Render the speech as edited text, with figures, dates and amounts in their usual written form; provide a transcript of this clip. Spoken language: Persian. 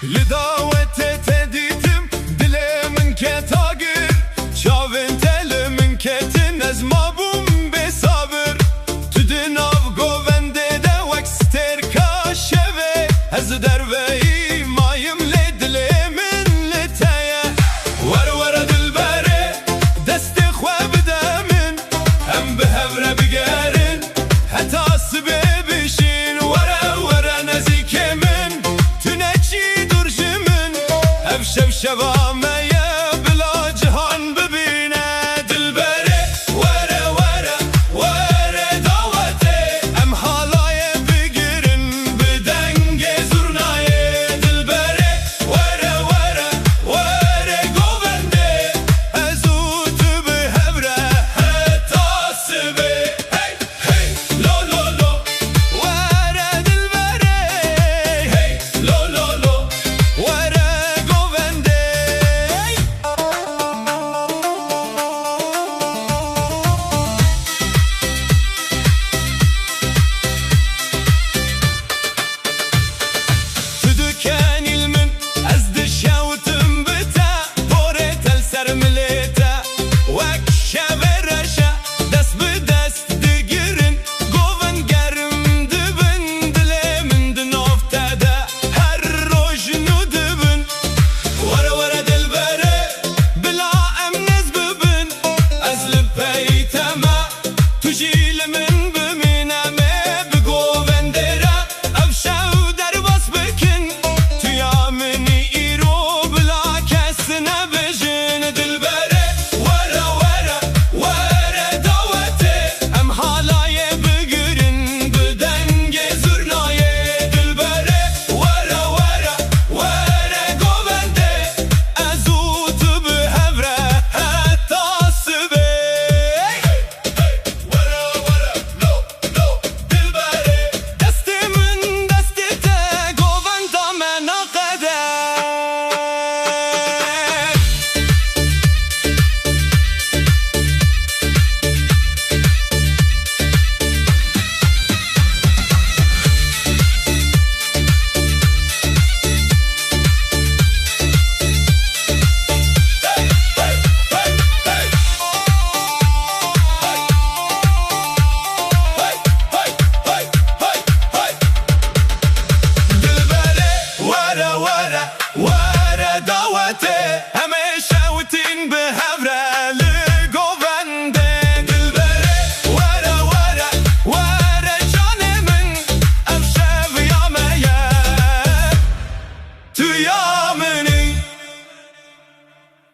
لدعوت تدیتم دل من که تاگر چاون تل من که تنز ما بوم بسابر تو دناو گوونده ده وکستر کاشوه از دروی مایم لدل من لتایه ور دل بره دست خواب دامن هم به هفره بگرن حتی سبه بشین ور نزیک من تو نچی درج من هفشب شبامه بلا جهان ببینه دل بره ور دعوته ام حالای بگیرن بدنگ زرنایه دل بره ور گوونده از او تو به هفره حتی سبه هی لو ور دل بره هی لو ور گوونده تو دکه